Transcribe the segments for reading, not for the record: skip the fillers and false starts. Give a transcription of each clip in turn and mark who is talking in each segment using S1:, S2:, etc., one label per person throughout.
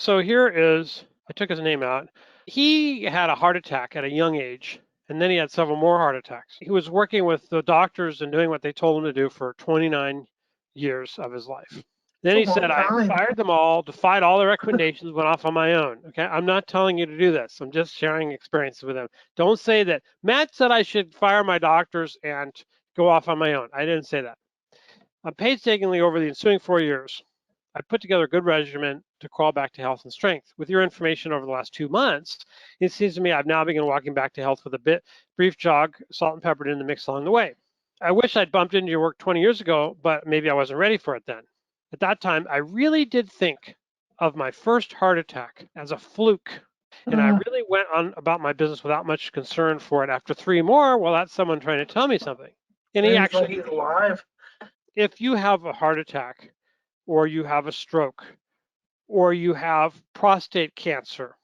S1: So here is, I took his name out. He had a heart attack at a young age, and then he had several more heart attacks. He was working with the doctors and doing what they told him to do for 29 years of his life. Then
S2: It's
S1: he
S2: a long
S1: said, I
S2: time.
S1: fired them all, defied all their recommendations, went off on my own. Okay, I'm not telling you to do this. I'm just sharing experiences with him. Don't say that Matt said I should fire my doctors and go off on my own. I didn't say that. Painstakingly over the ensuing 4 years, I put together a good regimen to crawl back to health and strength. With your information over the last 2 months, it seems to me I've now begun walking back to health with a brief jog, salt and peppered in the mix along the way. I wish I'd bumped into your work 20 years ago, but maybe I wasn't ready for it then. At that time, I really did think of my first heart attack as a fluke. And I
S2: Mm,
S1: really went on about my business without much concern for it. After three more, well, that's someone trying to tell me something. And he
S2: seems like
S1: actually,
S2: he's alive.
S1: if you have a heart attack or you have a stroke or you have prostate cancer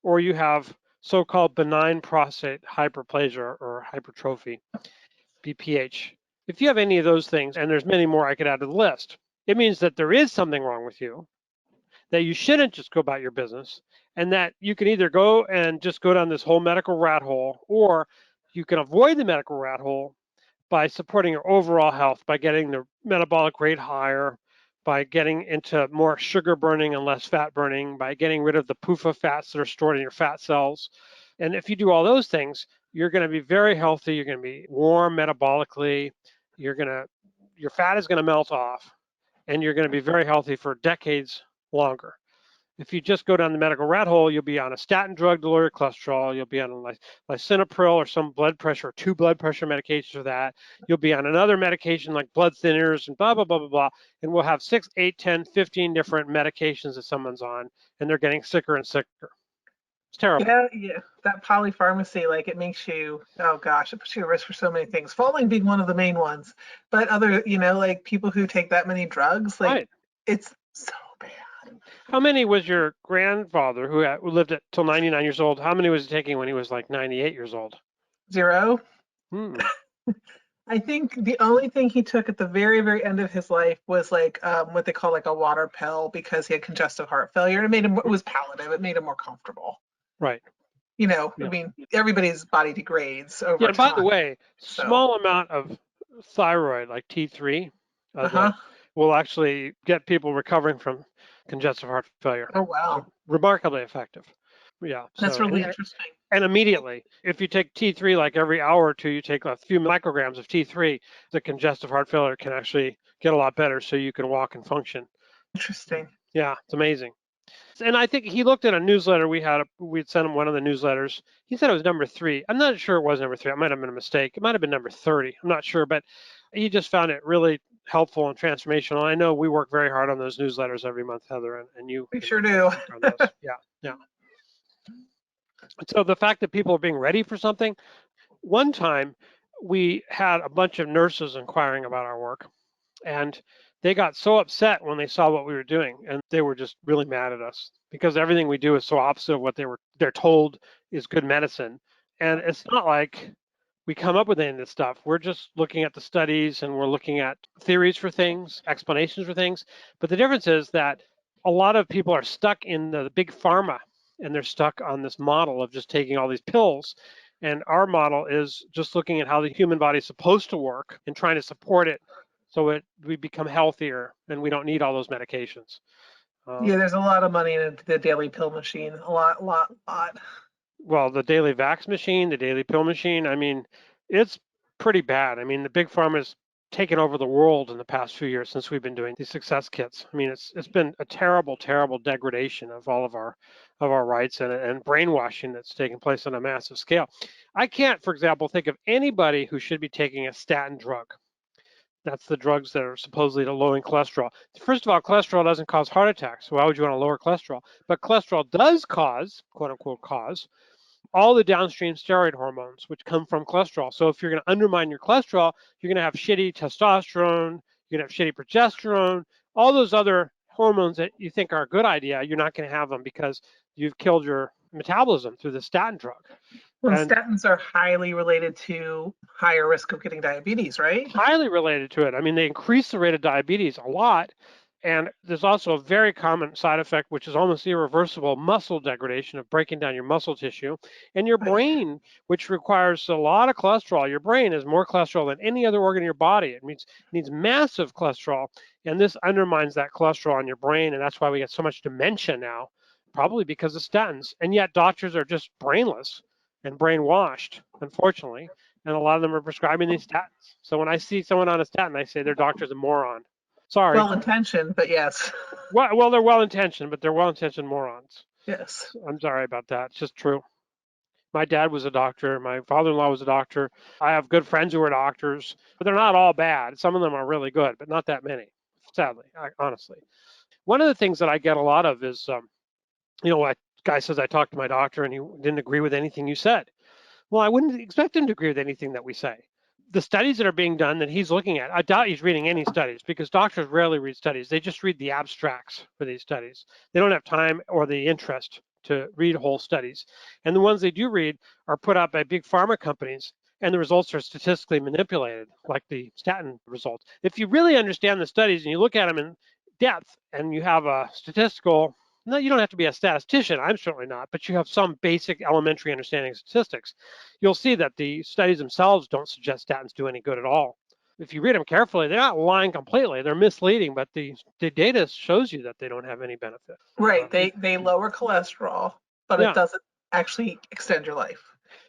S1: or you have so-called benign prostate hyperplasia or hypertrophy, BPH, if you have any of those things, and there's many more I could add to the list, it means that there is something wrong with you, that you shouldn't just go about your business, and that you can either go and just go down this whole medical rat hole, or you can avoid the medical rat hole by supporting your overall health, by getting the metabolic rate higher, by getting into more sugar burning and less fat burning, by getting rid of the PUFA fats that are stored in your fat cells. And if you do all those things, you're going to be very healthy. You're going to be warm metabolically. Your fat is going to melt off, and you're going to be very healthy for decades longer. If you just go down the medical rat hole, you'll be on a statin drug to lower your cholesterol. You'll be on a lisinopril or some blood pressure, two blood pressure medications for that. You'll be on another medication like blood thinners and blah, blah, blah, blah, blah. And we'll have 6, 8, 10, 15 different medications that someone's on, and they're getting sicker and sicker. It's terrible.
S2: Yeah, yeah. That polypharmacy, like it makes you, oh gosh, it puts you at risk for so many things. Falling being one of the main ones. But other, like people who take that many drugs, like
S1: Right.
S2: it's so bad.
S1: How many was your grandfather who lived till 99 years old? How many was he taking when he was like 98 years old?
S2: Zero.
S1: Hmm.
S2: I think the only thing he took at the very, very end of his life was like what they call like a water pill because he had congestive heart failure. And it was palliative. It made him more comfortable.
S1: Right.
S2: I
S1: Yeah.
S2: mean, everybody's body degrades
S1: Yeah.
S2: over
S1: And by the
S2: time.
S1: way,
S2: So,
S1: small amount of thyroid, like T3,
S2: uh-huh.
S1: that will actually get people recovering from congestive heart failure.
S2: Oh,
S1: So
S2: wow.
S1: remarkably effective. Yeah.
S2: That's
S1: So
S2: really interesting.
S1: and immediately, if you take T3 like every hour or two, you take a few micrograms of T3, the congestive heart failure can actually get a lot better, so you can walk and function.
S2: Interesting.
S1: Yeah, it's amazing. And I think he looked at a newsletter we'd sent him one of the newsletters. He said it was number 3. I'm not sure it was number 3. It might have been a mistake. It might have been number 30. I'm not sure, but he just found it really helpful and transformational. I know we work very hard on those newsletters every month, Heather, and you
S2: We
S1: can
S2: sure do.
S1: work on those. Yeah, yeah. So the fact that people are being ready for something, one time we had a bunch of nurses inquiring about our work, and they got so upset when they saw what we were doing, and they were just really mad at us because everything we do is so opposite of what they're told is good medicine. And it's not like we come up with any of this stuff. We're just looking at the studies and we're looking at theories for things, explanations for things. But the difference is that a lot of people are stuck in the big pharma, and they're stuck on this model of just taking all these pills. And our model is just looking at how the human body is supposed to work and trying to support it so we become healthier and we don't need all those medications.
S2: Yeah,
S1: Um,
S2: there's a lot of money in the daily pill machine. A lot, lot, lot.
S1: well, the daily vax machine, the daily pill machine, I mean, it's pretty bad. I mean, the big pharma's taken over the world in the past few years since we've been doing these success kits. I mean, it's been a terrible, terrible degradation of all of our rights and brainwashing that's taken place on a massive scale. I can't, for example, think of anybody who should be taking a statin drug. That's the drugs that are supposedly to lowering cholesterol. First of all, cholesterol doesn't cause heart attacks. So why would you want to lower cholesterol? But cholesterol does cause, quote unquote, cause all the downstream steroid hormones, which come from cholesterol. So if you're going to undermine your cholesterol, you're going to have shitty testosterone, you're going to have shitty progesterone, all those other hormones that you think are a good idea, you're not going to have them because you've killed your metabolism through the statin drug.
S2: Well,
S1: And
S2: statins are highly related to higher risk of getting diabetes, right?
S1: highly related to it. I mean, they increase the rate of diabetes a lot. And there's also a very common side effect, which is almost irreversible muscle degradation of breaking down your muscle tissue. And your
S2: Right.
S1: brain, which requires a lot of cholesterol, your brain has more cholesterol than any other organ in your body. It needs massive cholesterol. And this undermines that cholesterol in your brain. And that's why we get so much dementia now, probably because of statins. And yet doctors are just brainless and brainwashed, unfortunately. And a lot of them are prescribing these statins. So when I see someone on a statin, I say their doctor's a moron. Sorry.
S2: Well intentioned, but yes.
S1: Well, they're well-intentioned, but they're well-intentioned morons.
S2: Yes.
S1: I'm sorry about that. It's just true. My dad was a doctor. My father-in-law was a doctor. I have good friends who are doctors, but they're not all bad. Some of them are really good, but not that many, sadly, honestly. One of the things that I get a lot of is, a guy says, I talked to my doctor and he didn't agree with anything you said. Well, I wouldn't expect him to agree with anything that we say. The studies that are being done that he's looking at, I doubt he's reading any studies because doctors rarely read studies. They just read the abstracts for these studies. They don't have time or the interest to read whole studies. And the ones they do read are put out by big pharma companies, and the results are statistically manipulated, like the statin results. If you really understand the studies and you look at them in depth and you have a statistical, no, you don't have to be a statistician, I'm certainly not, but you have some basic elementary understanding of statistics, you'll see that the studies themselves don't suggest statins do any good at all. If you read them carefully, they're not lying completely. They're misleading, but the data shows you that they don't have any benefit.
S2: Right. They lower cholesterol, but it
S1: Yeah.
S2: doesn't actually extend your life.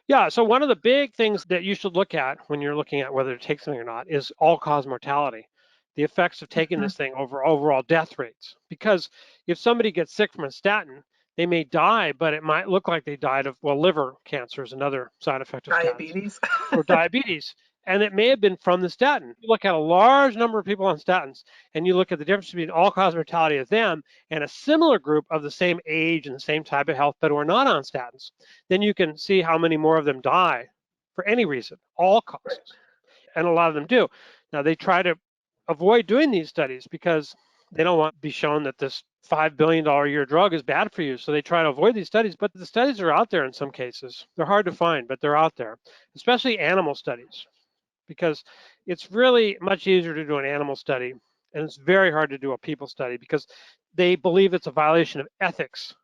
S1: Yeah. So one of the big things that you should look at when you're looking at whether to take something or not is all-cause mortality, the effects of taking
S2: Mhm.
S1: this thing over overall death rates. Because if somebody gets sick from a statin, they may die, but it might look like they died of, well, liver cancer is another side effect of statins,
S2: Diabetes.
S1: or diabetes. And it may have been from the statin. You look at a large number of people on statins, and you look at the difference between all-cause mortality of them and a similar group of the same age and the same type of health, but who are not on statins, then you can see how many more of them die for any reason, all
S2: Right.
S1: causes. And a lot of them do. Now, they try to avoid doing these studies because they don't want to be shown that this $5 billion a year drug is bad for you. So they try to avoid these studies, but the studies are out there in some cases. They're hard to find, but they're out there, especially animal studies, because it's really much easier to do an animal study and it's very hard to do a people study because they believe it's a violation of ethics.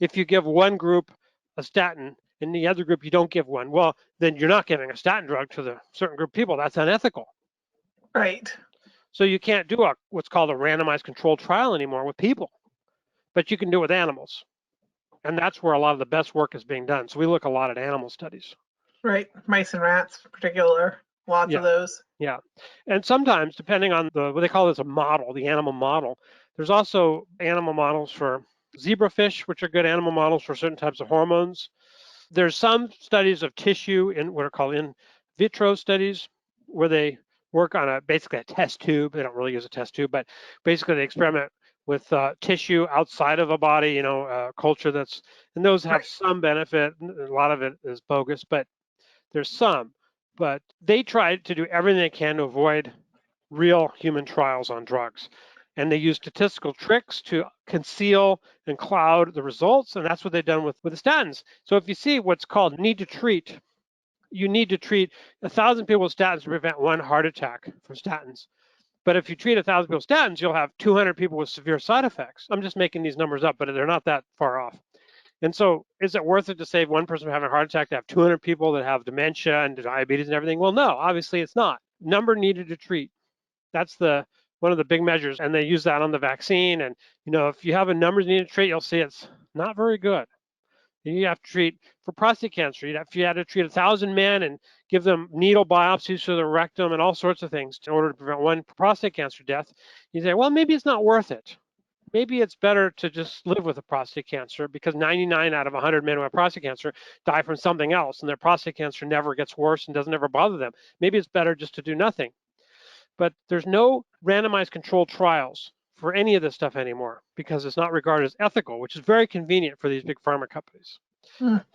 S1: If you give one group a statin and the other group you don't give one, well, then you're not giving a statin drug to the certain group of people. That's unethical.
S2: Right.
S1: So you can't do what's called a randomized controlled trial anymore with people, but you can do it with animals. And that's where a lot of the best work is being done. So we look a lot at animal studies.
S2: Right. Mice and rats in particular. Lots of
S1: Yeah,
S2: those.
S1: yeah. And sometimes, depending on what they call as a model, the animal model, there's also animal models for zebrafish, which are good animal models for certain types of hormones. There's some studies of tissue in what are called in vitro studies, where they work on basically a test tube. They don't really use a test tube, but basically they experiment with tissue outside of a body, culture and those have
S2: Right.
S1: some benefit. A lot of it is bogus, but there's some. But they try to do everything they can to avoid real human trials on drugs. And they use statistical tricks to conceal and cloud the results. And that's what they've done with the statins. So if you see what's called need to treat, you need to treat 1,000 people with statins to prevent one heart attack from statins. But if you treat 1,000 people with statins, you'll have 200 people with severe side effects. I'm just making these numbers up, but they're not that far off. And so is it worth it to save one person from having a heart attack to have 200 people that have dementia and diabetes and everything? Well, no, obviously it's not. Number needed to treat. That's one of the big measures, and they use that on the vaccine. And if you have a numbers needed to treat, you'll see it's not very good. You have to treat for prostate cancer. If you had to treat 1,000 men and give them needle biopsies to the rectum and all sorts of things in order to prevent one prostate cancer death, you say, well, maybe it's not worth it. Maybe it's better to just live with a prostate cancer because 99 out of 100 men who have prostate cancer die from something else, and their prostate cancer never gets worse and doesn't ever bother them. Maybe it's better just to do nothing. But there's no randomized controlled trials for any of this stuff anymore because it's not regarded as ethical, which is very convenient for these big pharma companies.
S2: Mm.